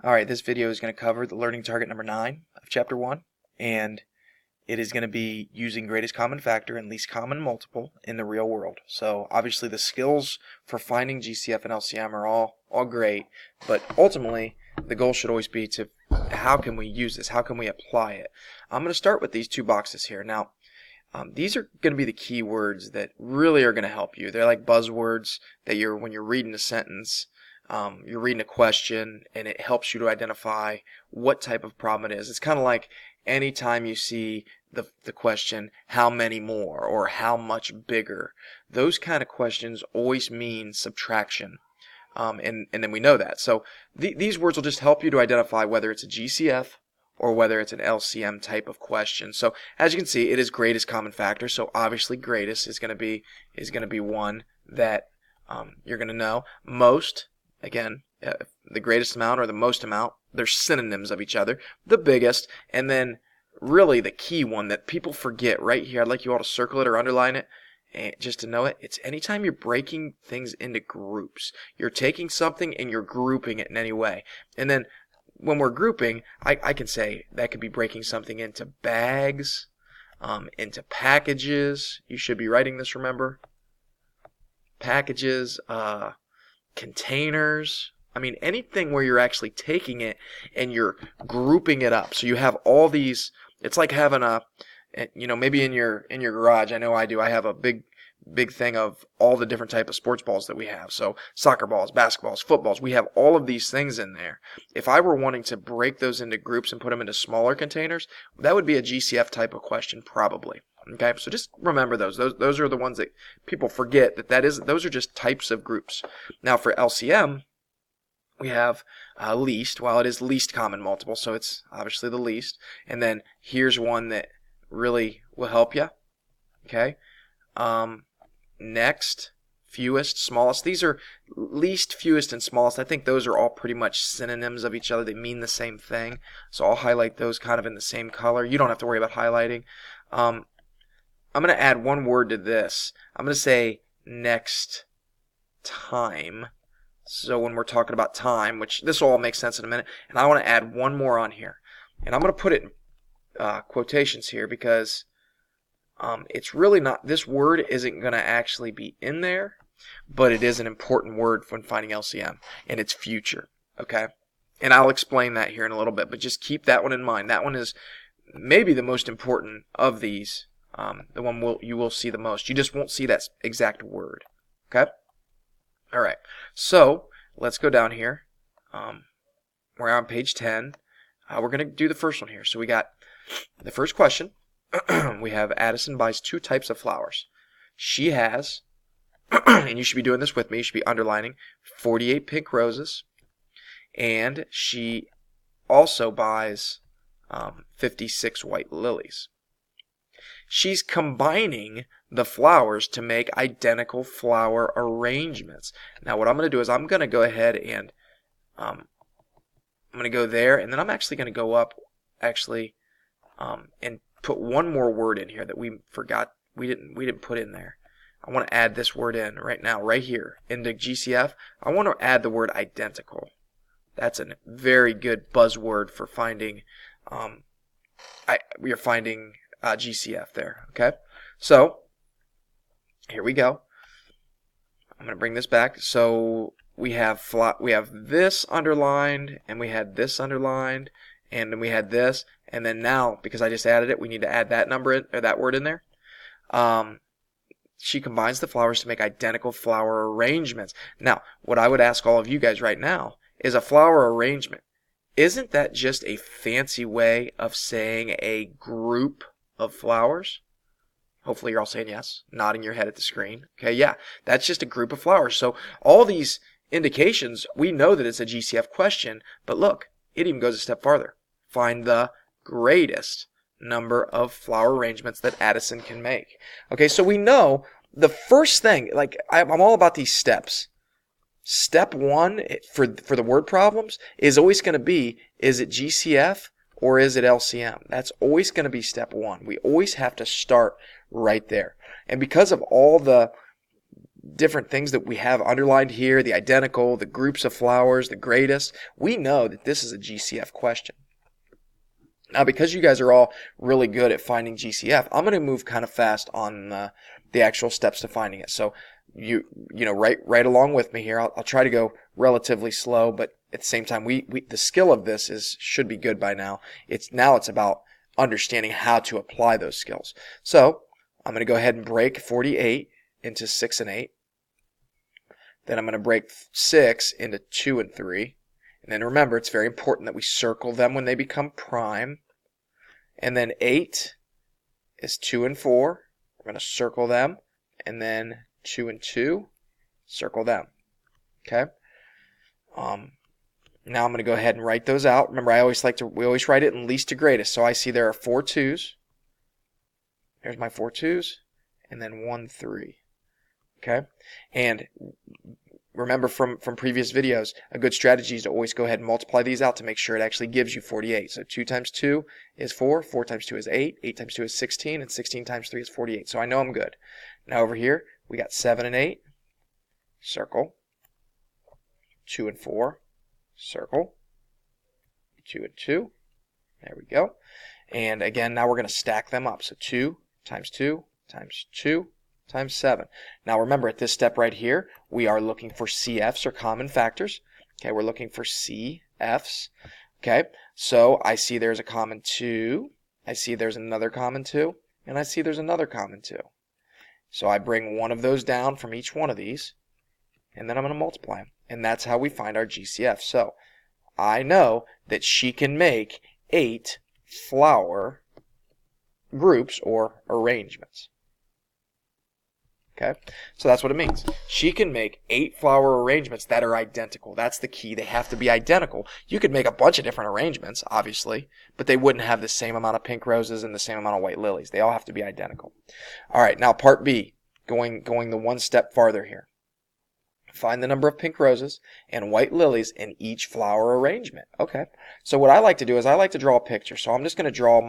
Alright, this video is going to cover the learning target number 9 of chapter 1, and it is going to be using greatest common factor and least common multiple in the real world. So obviously the skills for finding GCF and LCM are all great, but ultimately the goal should always be to how can we use this, how can we apply it. I'm going to start with these two boxes here. Now these are going to be the key words that really are going to help you. They're like buzzwords that when you're reading a sentence, you're reading a question, and it helps you to identify what type of problem it is. It's kind of like anytime you see the question, how many more, or how much bigger, those kind of questions always mean subtraction. And then we know that. So these words will just help you to identify whether it's a GCF or whether it's an LCM type of question. So as you can see, it is greatest common factor. So obviously greatest is going to be one that you're going to know. Most, again, the greatest amount or the most amount, they're synonyms of each other. The biggest, and then really the key one that people forget right here, I'd like you all to circle it or underline it, and just to know it, it's anytime you're breaking things into groups. You're taking something and you're grouping it in any way. And then when we're grouping, I can say that could be breaking something into bags, into packages. You should be writing this, remember. Packages, containers. I mean, anything where you're actually taking it and you're grouping it up. So you have all these. It's like having maybe in your garage. I know I do. I have a big thing of all the different type of sports balls that we have. So soccer balls, basketballs, footballs. We have all of these things in there. If I were wanting to break those into groups and put them into smaller containers, that would be a GCF type of question probably. Okay, so just remember those. Those are the ones that people forget those are just types of groups. Now for LCM, we have least. Well, it is least common multiple, so it's obviously the least. And then here's one that really will help you. Okay, next, fewest, smallest. These are least, fewest, and smallest. I think those are all pretty much synonyms of each other. They mean the same thing. So I'll highlight those kind of in the same color. You don't have to worry about highlighting. I'm going to add one word to this. I'm going to say next time. So when we're talking about time, which this will all make sense in a minute, and I want to add one more on here. And I'm going to put it in quotations here because it's really not, this word isn't going to actually be in there, but it is an important word when finding LCM, and it's future. Okay? And I'll explain that here in a little bit, but just keep that one in mind. That one is maybe the most important of these. The one you will see the most. You just won't see that exact word. Okay? Alright. So, let's go down here. We're on page 10. We're going to do the first one here. So we got the first question. We have Addison buys 2 types of flowers. She has, and you should be doing this with me, you should be underlining 48 pink roses. And she also buys 56 white lilies. She's combining the flowers to make identical flower arrangements. Now what I'm going to do is I'm going to go ahead and I'm going to go there, and then I'm actually going to go up and put one more word in here that we forgot, we didn't put in there. I want to add this word in right now, right here into GCF. I want to add the word identical. That's a very good buzzword for finding we are finding GCF there. Okay, so here we go. I'm going to bring this back. So we have this underlined, and we had this underlined, and then we had this, and then now because I just added it, we need to add that number in, or that word in there. She combines the flowers to make identical flower arrangements. Now, what I would ask all of you guys right now is a flower arrangement. Isn't that just a fancy way of saying a group of flowers? Hopefully you're all saying yes, nodding your head at the screen. Okay, yeah, that's just a group of flowers. So all these indications, we know that it's a GCF question, but look, it even goes a step farther. Find the greatest number of flower arrangements that Addison can make. Okay, so we know the first thing, like I'm all about these steps. Step 1 for the word problems is always going to be, is it GCF or is it LCM? That's always going to be step 1. We always have to start right there. And because of all the different things that we have underlined here, the identical, the groups of flowers, the greatest, we know that this is a GCF question. Now, because you guys are all really good at finding GCF, I'm going to move kind of fast on the actual steps to finding it. So you know, right along with me here. I'll try to go relatively slow, but at the same time, the skill of this should be good by now. It's about understanding how to apply those skills. So I'm going to go ahead and break 48 into 6 and 8. Then I'm going to break 6 into 2 and 3. And then remember, it's very important that we circle them when they become prime. And then 8 is 2 and 4. We're going to circle them. And then 2 and 2, circle them. Okay? Now I'm going to go ahead and write those out. Remember, we always write it in least to greatest. So I see there are 4 2s. There's my 4 2s. And then 1 3. Okay? And remember from previous videos, a good strategy is to always go ahead and multiply these out to make sure it actually gives you 48. So 2 times 2 is 4, 4 times 2 is 8, 8 times 2 is 16, and 16 times 3 is 48. So I know I'm good. Now over here, we got 7 and 8, circle. 2 and 4, circle. 2 and 2, there we go. And again, now we're going to stack them up. So 2 times 2 times 2 times 7. Now remember, at this step right here, we are looking for CFs, or common factors. Okay, we're looking for CFs. Okay, so I see there's a common 2, I see there's another common 2, and I see there's another common 2. So I bring one of those down from each one of these, and then I'm going to multiply them. And that's how we find our GCF. So I know that she can make 8 flower groups or arrangements. Okay, so that's what it means. She can make 8 flower arrangements that are identical. That's the key. They have to be identical. You could make a bunch of different arrangements, obviously, but they wouldn't have the same amount of pink roses and the same amount of white lilies. They all have to be identical. All right, now part B, going the one step farther here. Find the number of pink roses and white lilies in each flower arrangement. Okay, so what I like to do is I like to draw a picture. So I'm just going to draw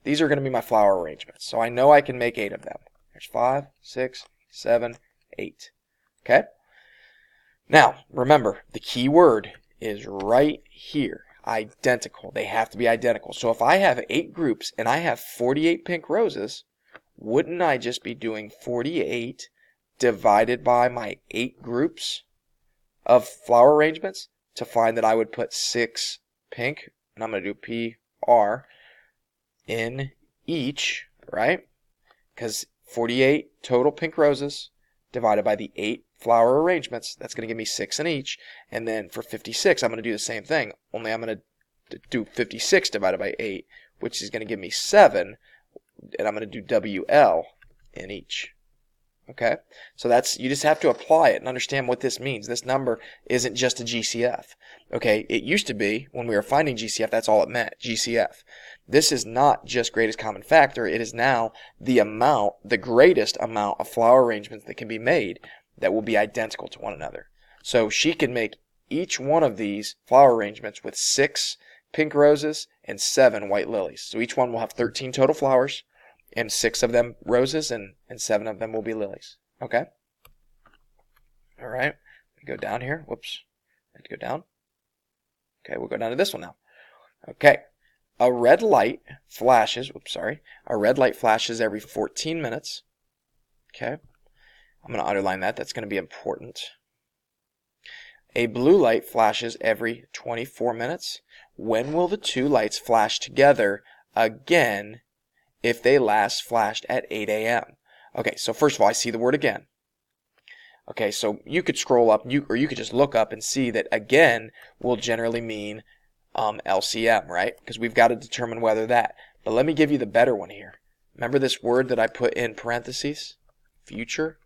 these are going to be my flower arrangements. So I know I can make 8 of them. There's 5, 6, 7, 8. Okay? Now, remember, the key word is right here. Identical. They have to be identical. So if I have 8 groups and I have 48 pink roses, wouldn't I just be doing 48 divided by my 8 groups of flower arrangements to find that I would put 6 pink, and I'm going to do PR, in each, right? Because 48 total pink roses divided by the 8 flower arrangements, that's going to give me 6 in each. And then for 56, I'm going to do the same thing, only I'm going to do 56 divided by 8, which is going to give me 7, and I'm going to do WL in each. Okay, so you just have to apply it and understand what this means. This number isn't just a GCF. Okay, it used to be, when we were finding GCF, that's all it meant, GCF. This is not just greatest common factor. It is now the greatest amount of flower arrangements that can be made that will be identical to one another. So she can make each one of these flower arrangements with 6 pink roses and 7 white lilies. So each one will have 13 total flowers, and 6 of them roses, and 7 of them will be lilies. Okay? All right. Go down here. Whoops. I have to go down. Okay, we'll go down to this one now. Okay. A red light flashes, a red light flashes every 14 minutes. Okay. I'm going to underline that. That's going to be important. A blue light flashes every 24 minutes. When will the 2 lights flash together again if they last flashed at 8 a.m.? Okay, so first of all, I see the word again. Okay, so you could scroll up, or you could just look up and see that again will generally mean LCM, right? Because we've got to determine whether that. But let me give you the better one here. Remember this word that I put in parentheses? Future.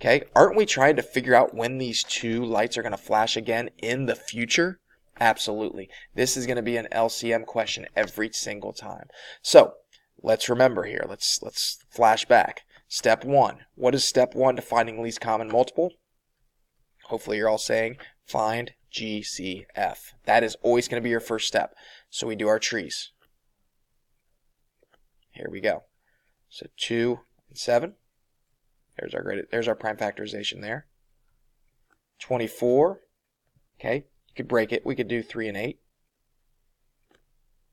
Okay, aren't we trying to figure out when these 2 lights are going to flash again in the future? Absolutely. This is going to be an LCM question every single time. So let's remember here. Let's flash back. Step 1. What is step 1 to finding least common multiple? Hopefully you're all saying find GCF. That is always going to be your first step. So we do our trees. Here we go. So 2 and 7. There's our prime factorization there. 24. Okay, you could break it. We could do 3 and 8.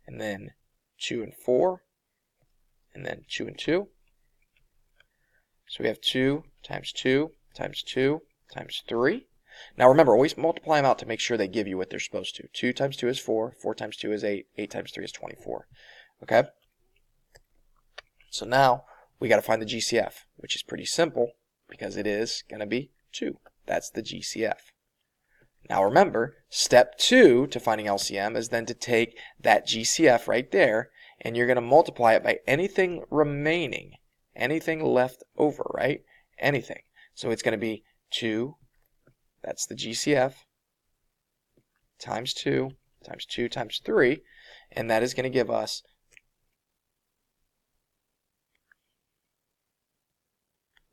And then 2 and 4. And then 2 and 2. So we have 2 times 2 times 2 times 3. Now remember, always multiply them out to make sure they give you what they're supposed to. 2 times 2 is 4. 4 times 2 is 8. 8 times 3 is 24. Okay? So now we got to find the GCF, which is pretty simple because it is going to be 2. That's the GCF. Now remember, step 2 to finding LCM is then to take that GCF right there, and you're going to multiply it by anything remaining, anything left over, right? Anything. So it's going to be 2, that's the GCF, times 2 times 2 times 3, and that is going to give us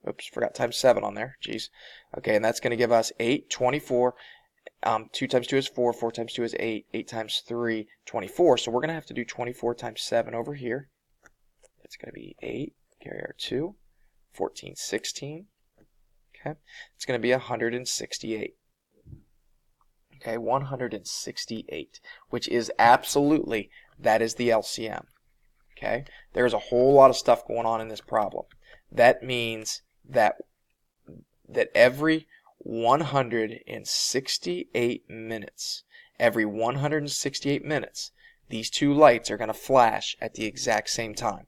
oops, forgot times 7 on there. Jeez. Okay, and that's going to give us 8, 24. 2 times 2 is 4. 4 times 2 is 8. 8 times 3, 24. So we're going to have to do 24 times 7 over here. It's going to be 8. Carry our 2. 14, 16. Okay. It's going to be 168. Okay, 168, which is absolutely, that is the LCM. Okay. There's a whole lot of stuff going on in this problem. That means that every 168 minutes, these two lights are going to flash at the exact same time.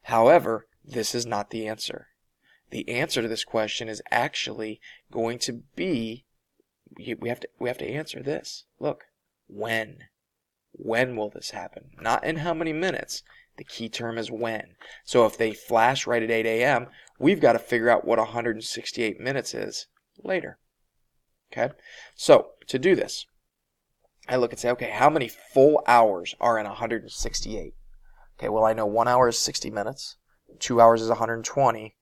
However, this is not the answer. The answer to this question is actually going to be, we have to answer this. Look, when? When will this happen? Not in how many minutes. The key term is when. So if they flash right at 8 a.m., we've got to figure out what 168 minutes is later. Okay? So to do this, I look and say, okay, how many full hours are in 168? Okay, well, I know 1 hour is 60 minutes, 2 hours is 120,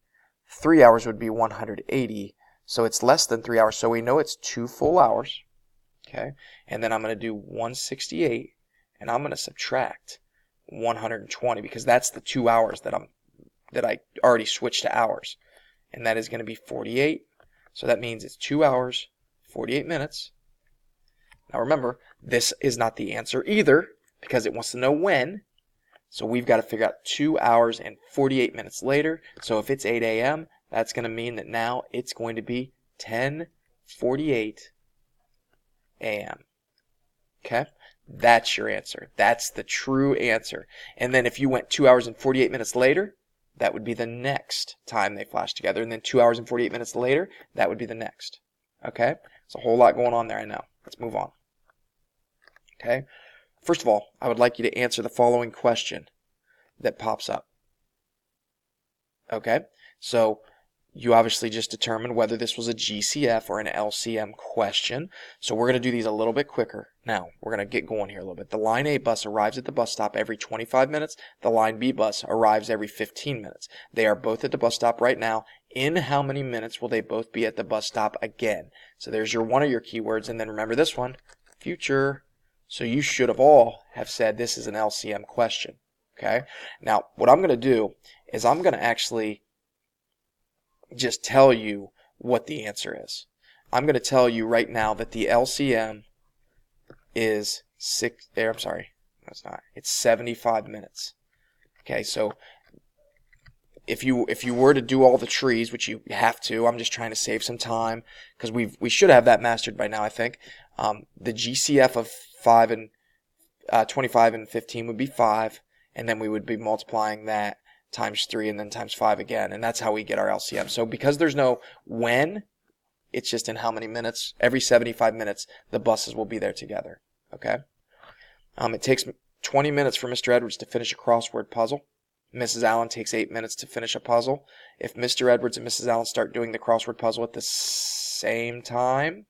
3 hours would be 180, so it's less than 3 hours, so we know it's 2 full hours. Okay, and then I'm going to do 168, and I'm going to subtract 120 because that's the 2 hours that I already switched to hours, and that is going to be 48. So that means it's 2 hours, 48 minutes. Now remember, this is not the answer either because it wants to know when. So we've got to figure out 2 hours and 48 minutes later. So if it's 8 a.m., that's going to mean that now it's going to be 10:48 a.m. Okay? That's your answer. That's the true answer. And then if you went 2 hours and 48 minutes later, that would be the next time they flash together. And then 2 hours and 48 minutes later, that would be the next. Okay? There's a whole lot going on there, I know. Let's move on. Okay? First of all, I would like you to answer the following question that pops up. Okay? So you obviously just determined whether this was a GCF or an LCM question. So we're going to do these a little bit quicker. Now, we're going to get going here a little bit. The line A bus arrives at the bus stop every 25 minutes. The line B bus arrives every 15 minutes. They are both at the bus stop right now. In how many minutes will they both be at the bus stop again? So there's your one of your keywords. And then remember this one, future. So you should have all have said this is an LCM question. Okay? Now, what I'm going to do is I'm going to actually just tell you what the answer is. I'm going to tell you right now that the LCM is it's 75 minutes. Okay, so if you were to do all the trees, which you have to, I'm just trying to save some time because we should have that mastered by now, I think. The GCF of 25 and 15 would be 5, and then we would be multiplying that times 3 and then times 5 again, and that's how we get our LCM. So because there's no when, it's just in how many minutes. Every 75 minutes, the buses will be there together. Okay? It takes 20 minutes for Mr. Edwards to finish a crossword puzzle. Mrs. Allen takes 8 minutes to finish a puzzle. If Mr. Edwards and Mrs. Allen start doing the crossword puzzle at the same time,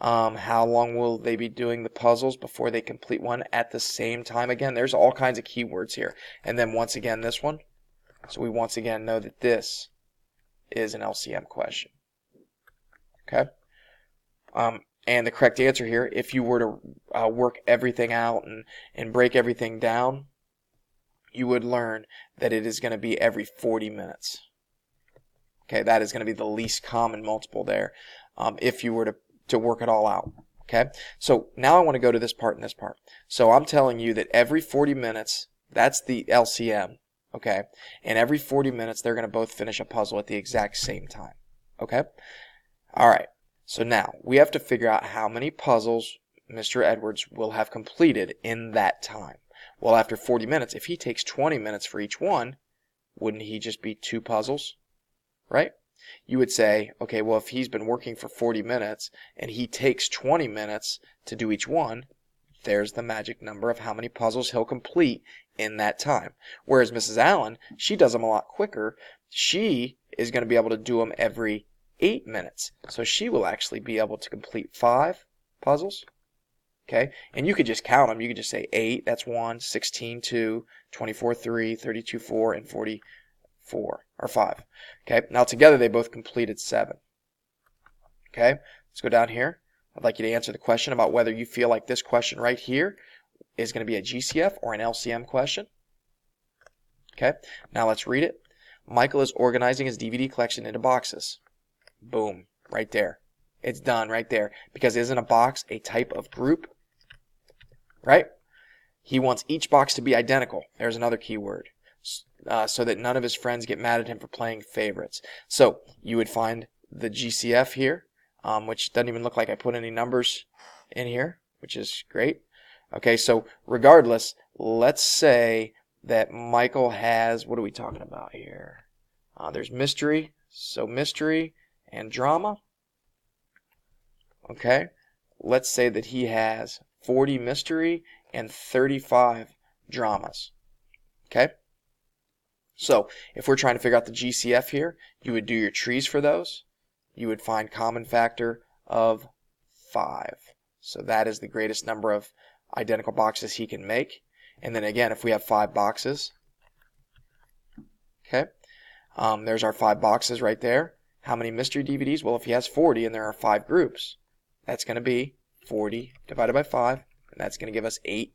how long will they be doing the puzzles before they complete one at the same time? Again, there's all kinds of keywords here. And then once again, this one. So we once again know that this is an LCM question. Okay? And the correct answer here, if you were to work everything out and break everything down, you would learn that it is going to be every 40 minutes. Okay, that is going to be the least common multiple there if you were to work it all out. Okay, so now I want to go to this part and this part. So I'm telling you that every 40 minutes, that's the LCM, okay, and every 40 minutes they're going to both finish a puzzle at the exact same time. Okay, all right, so now we have to figure out how many puzzles Mr. Edwards will have completed in that time. Well, after 40 minutes, if he takes 20 minutes for each one, wouldn't he just be 2 puzzles, right? You would say, okay, well, if he's been working for 40 minutes and he takes 20 minutes to do each one, there's the magic number of how many puzzles he'll complete in that time. Whereas Mrs. Allen, she does them a lot quicker. She is going to be able to do them every 8 minutes. So she will actually be able to complete 5 puzzles. Okay, and you could just count them. You could just say 8, that's 1, 16, 2, 24, 3, 32, 4, and 44, or 5. Okay, now together they both completed 7. Okay, let's go down here. I'd like you to answer the question about whether you feel like this question right here is going to be a GCF or an LCM question. Okay, now let's read it. Michael is organizing his DVD collection into boxes. Boom, right there. It's done right there, because isn't a box a type of group? Right? He wants each box to be identical. There's another key word. So that none of his friends get mad at him for playing favorites. So you would find the GCF here, which doesn't even look like I put any numbers in here, which is great. Okay, so regardless, let's say that Michael has, what are we talking about here? There's mystery, so mystery and drama. Okay, let's say that he has 40 mystery and 35 dramas. Okay, so if we're trying to figure out the GCF here, you would do your trees for those. You would find common factor of 5. So that is the greatest number of identical boxes he can make. And then again, if we have 5 boxes, okay, there's our 5 boxes right there. How many mystery DVDs? Well, if he has 40 and there are 5 groups, that's going to be 40 divided by 5, and that's going to give us 8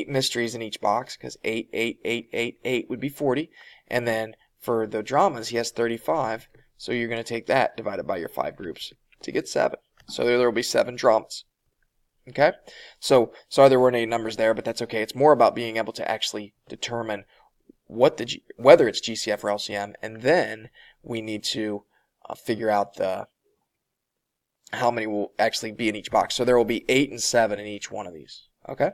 mysteries in each box, because 8, 8, 8, 8, 8 would be 40. And then for the dramas, he has 35, so you're going to take that divided by your 5 groups to get 7. So there will be 7 dramas. Okay? So sorry there weren't any numbers there, but that's okay. It's more about being able to actually determine whether it's GCF or LCM, and then we need to figure out how many will actually be in each box. So there will be 8 and 7 in each one of these. Okay?